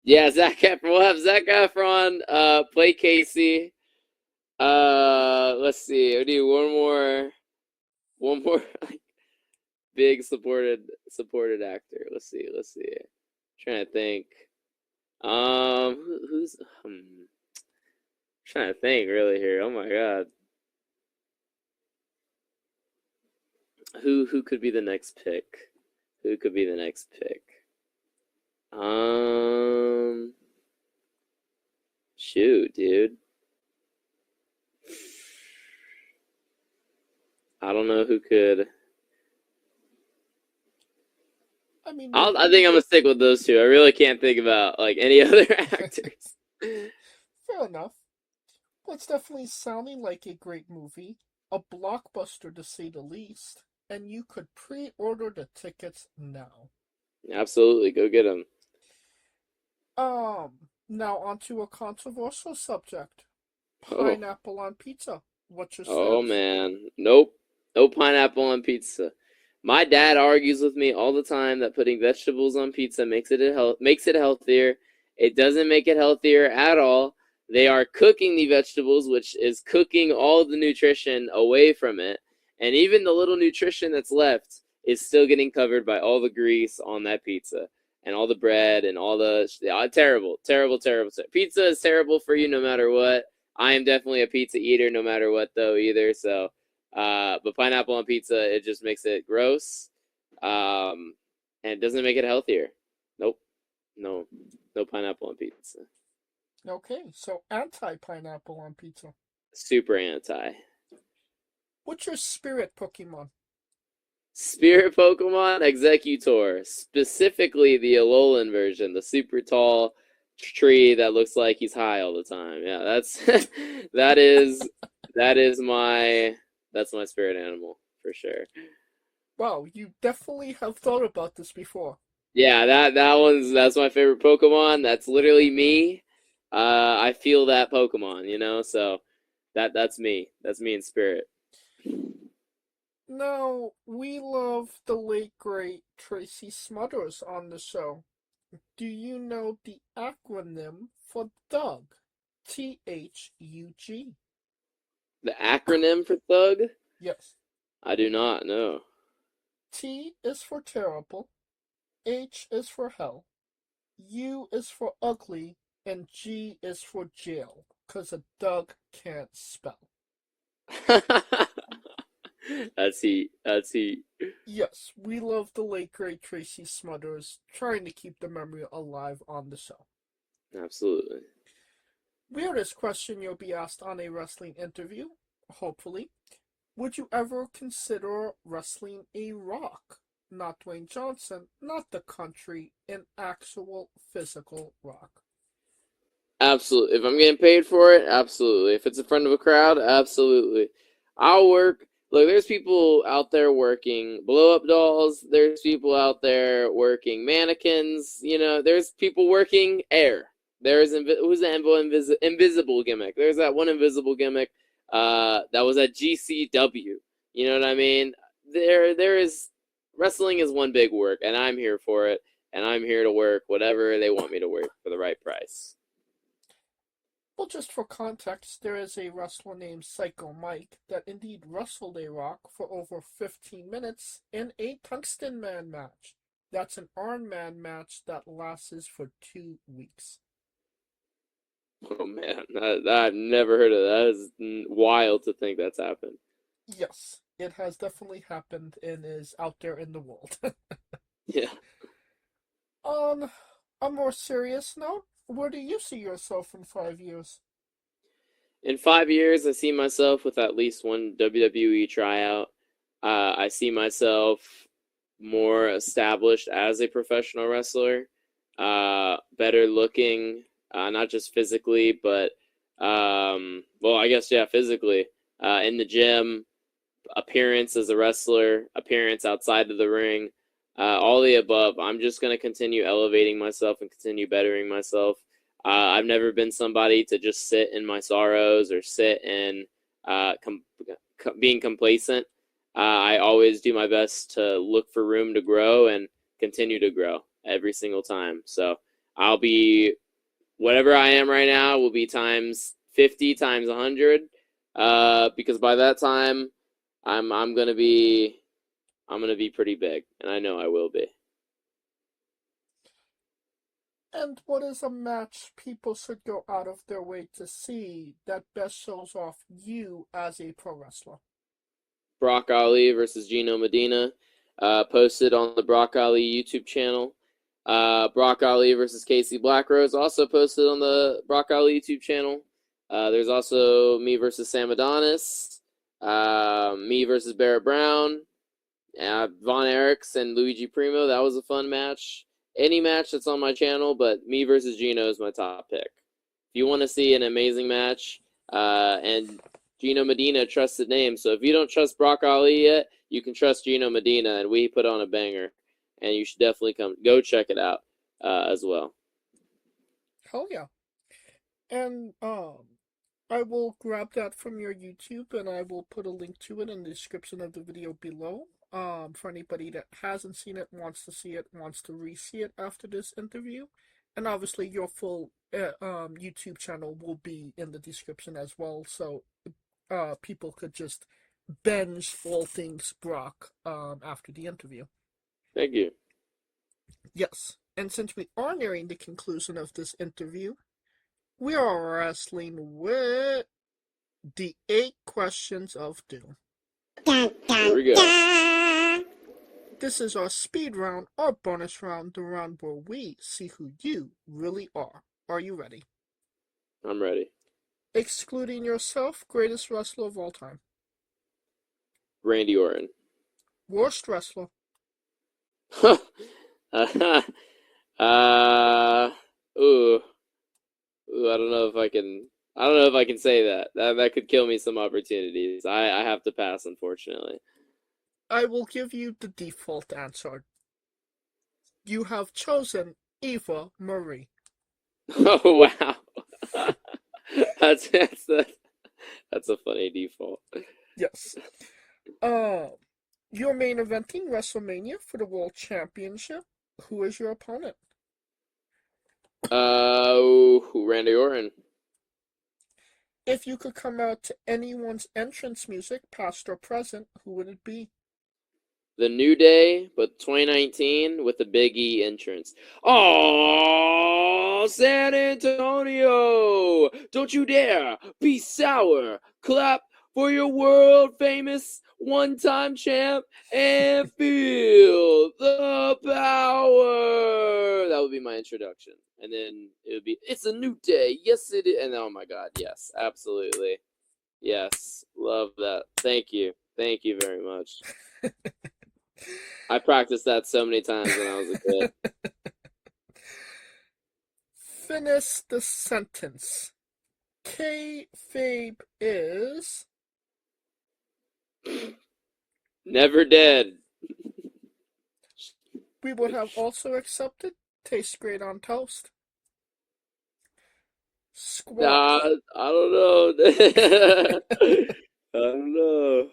Yeah, Zac Efron. We'll have Zac Efron play Casey. Let's see. We'll do one more like, big supported actor. Let's see. Trying to think. Who's trying to think really here. Oh my god. Who could be the next pick? Shoot, dude. I don't know who could. I mean, I think I'm gonna stick with those two. I really can't think about like any other actors. fair enough. Well, it's definitely sounding like a great movie, a blockbuster to say the least, and you could pre-order the tickets now. Absolutely, go get them. Now onto a controversial subject: pineapple on pizza. What's your stance? Oh man, nope, no pineapple on pizza. My dad argues with me all the time that putting vegetables on pizza makes it healthier. It doesn't make it healthier at all. They are cooking the vegetables, which is cooking all the nutrition away from it. And even the little nutrition that's left is still getting covered by all the grease on that pizza and all the bread and all the terrible. Pizza is terrible for you no matter what. I am definitely a pizza eater no matter what though either. So, but pineapple on pizza, it just makes it gross. And it doesn't make it healthier. Nope. No pineapple on pizza. Okay, so anti-pineapple on pizza. Super anti. What's your spirit Pokemon? Spirit Pokemon Executor, specifically the Alolan version, the super tall tree that looks like he's high all the time. Yeah, that that's my spirit animal for sure. Wow, you definitely have thought about this before. Yeah, that's my favorite Pokemon. That's literally me. I feel that Pokemon, so that's me. That's me in spirit. Now, we love the late great Tracy Smothers on the show. Do you know the acronym for Thug? THUG. The acronym for Thug? Yes. I do not know. T is for terrible, H is for hell, U is for ugly, and G is for jail, 'cause a Doug can't spell. That's heat. That's heat. Yes, we love the late great Tracy Smothers, trying to keep the memory alive on the show. Absolutely. Weirdest question you'll be asked on a wrestling interview, hopefully. Would you ever consider wrestling a Rock? Not Dwayne Johnson, not the country, an actual physical Rock. Absolutely. If I'm getting paid for it, absolutely. If it's in front of a crowd, absolutely. I'll work. Look, there's people out there working blow-up dolls. There's people out there working mannequins. There's people working air. There's who's the invisible gimmick? There's that one invisible gimmick that was at GCW. You know what I mean? There is wrestling is one big work, and I'm here for it, and I'm here to work whatever they want me to work for the right price. Well, just for context, there is a wrestler named Psycho Mike that indeed wrestled a Rock for over 15 minutes in a Tungsten Man match. That's an Iron Man match that lasts for 2 weeks. Oh man, I've never heard of that. That is wild to think that's happened. Yes, it has definitely happened and is out there in the world. Yeah. On a more serious note, where do you see yourself in 5 years? In 5 years, I see myself with at least one WWE tryout. I see myself more established as a professional wrestler, better looking, not just physically, but, I guess, yeah, physically, in the gym, appearance as a wrestler, appearance outside of the ring, all the above. I'm just going to continue elevating myself and continue bettering myself. I've never been somebody to just sit in my sorrows or sit in being complacent. I always do my best to look for room to grow and continue to grow every single time. So I'll be, whatever I am right now will be times 50, times 100, because by that time I'm gonna be pretty big, and I know I will be. And what is a match people should go out of their way to see that best shows off you as a pro wrestler? Brock Ali versus Gino Medina, posted on the Brock Ali YouTube channel. Brock Ali versus Casey Blackrose, also posted on the Brock Ali YouTube channel. There's also me versus Sam Adonis, me versus Barrett Brown, Von Erichs and Luigi Primo. That was a fun match. Any match that's on my channel, but me versus Gino is my top pick. If you want to see an amazing match, and Gino Medina, trusted name. So if you don't trust Brock Ali yet, you can trust Gino Medina, and we put on a banger. And you should definitely go check it out as well. Hell yeah. And I will grab that from your YouTube, and I will put a link to it in the description of the video below. For anybody that hasn't seen it, wants to see it, wants to re-see it after this interview. And obviously your full YouTube channel will be in the description as well, so people could just binge all things Brock after the interview. Thank you. Yes, and since we are nearing the conclusion of this interview, we are wrestling with the 8 questions of doom. Here we go. This is our speed round, our bonus round, the round where we see who you really are. Are you ready? I'm ready. Excluding yourself, greatest wrestler of all time. Randy Orton. Worst wrestler. Ooh, I don't know if I can. I don't know if I can say that. That could kill me some opportunities. I have to pass, unfortunately. I will give you the default answer. You have chosen Eva Marie. Oh wow, that's a funny default. Yes. You're main eventing WrestleMania for the World Championship. Who is your opponent? Randy Orton. If you could come out to anyone's entrance music, past or present, who would it be? The New Day, but 2019 with the Big E entrance. Oh, San Antonio! Don't you dare be sour. Clap for your world famous one-time champ and feel the power. That would be my introduction. And then it would be, it's a new day. Yes, it is. And oh my God, yes, absolutely. Yes, love that. Thank you. Thank you very much. I practiced that so many times when I was a kid. Finish the sentence. Kayfabe is... Never dead. We would have also accepted tastes great on toast. Squash. I don't know. I don't know.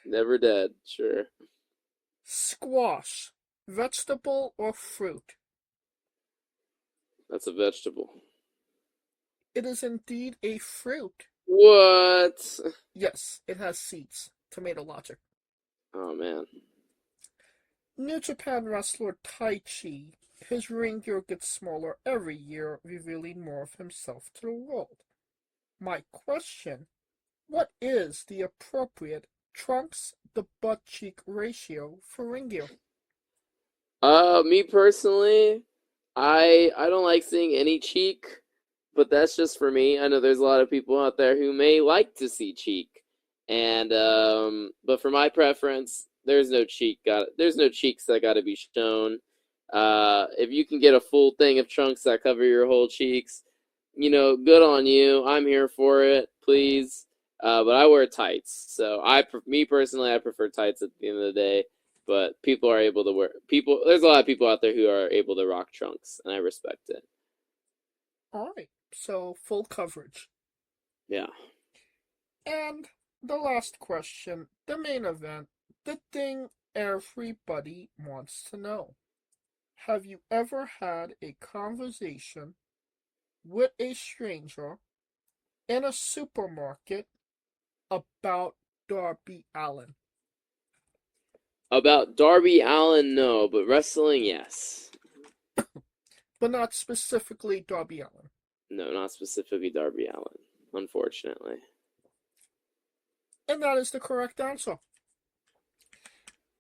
Never dead, sure. Squash. Vegetable or fruit? That's a vegetable. It is indeed a fruit. What? Yes, it has seeds. Tomato logic. Oh, man. New Japan wrestler Taichi. His ring gear gets smaller every year, revealing more of himself to the world. My question, what is the appropriate trunks to butt cheek ratio for ring gear? Me personally, I don't like seeing any cheek, but that's just for me. I know there's a lot of people out there who may like to see cheek. And but for my preference, there's no cheeks that gotta be shown. If you can get a full thing of trunks that cover your whole cheeks, good on you. I'm here for it, please. But I wear tights, so me personally, I prefer tights at the end of the day. But people are able to wear There's a lot of people out there who are able to rock trunks, and I respect it. All right, so full coverage. Yeah. And the last question, the main event, the thing everybody wants to know. Have you ever had a conversation with a stranger in a supermarket about Darby Allin? About Darby Allin, no, but wrestling, yes. But not specifically Darby Allin. No, not specifically Darby Allin, unfortunately. And that is the correct answer.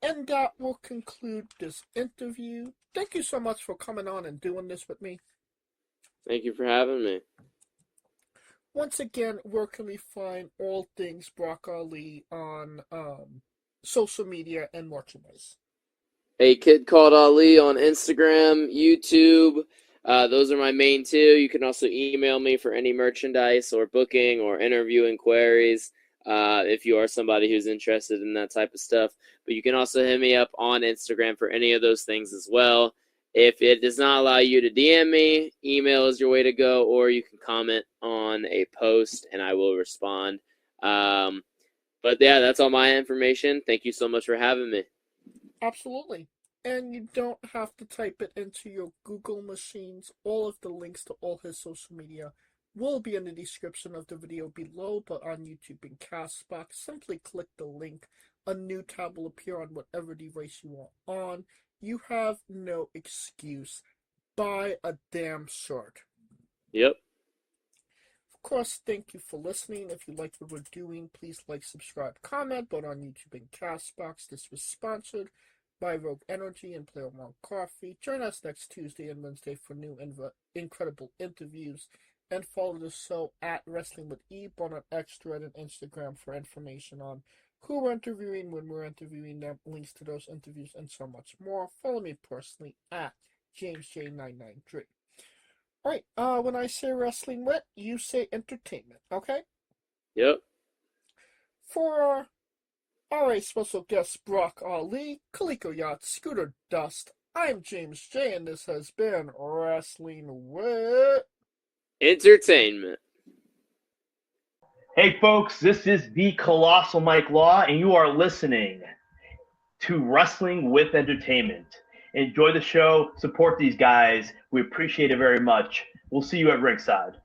And that will conclude this interview. Thank you so much for coming on and doing this with me. Thank you for having me. Once again, where can we find all things Brock Ali on social media and merchandise? A Kid Called Ali on Instagram, YouTube. Those are my main two. You can also email me for any merchandise or booking or interview inquiries if you are somebody who's interested in that type of stuff. But you can also hit me up on Instagram for any of those things as well. If it does not allow you to DM me, email is your way to go, or you can comment on a post and I will respond. But yeah, that's all my information. Thank you so much for having me. Absolutely. And you don't have to type it into your Google machines. All of the links to all his social media will be in the description of the video below, but on YouTube and Castbox, simply click the link. A new tab will appear on whatever device you are on. You have no excuse. Buy a damn shirt. Yep. Of course, thank you for listening. If you like what we're doing, please like, subscribe, comment, both on YouTube and Castbox. This was sponsored by Rogue Energy and Player One Coffee. Join us next Tuesday and Wednesday for new incredible interviews. And follow the show at Wrestling with E on X, Thread, and Instagram for information on who we're interviewing, when we're interviewing them, links to those interviews, and so much more. Follow me personally at JamesJ993. Alright, when I say wrestling wit, you say entertainment, okay? Yep. For our special guest Brock Ali, Kaliko Yacht, Scooter Dust, I'm James J, and this has been Wrestling Wit Entertainment. Hey folks, this is the Colossal Mike Law, and you are listening to Wrestling with Entertainment. Enjoy the show, support these guys. We appreciate it very much. We'll see you at ringside.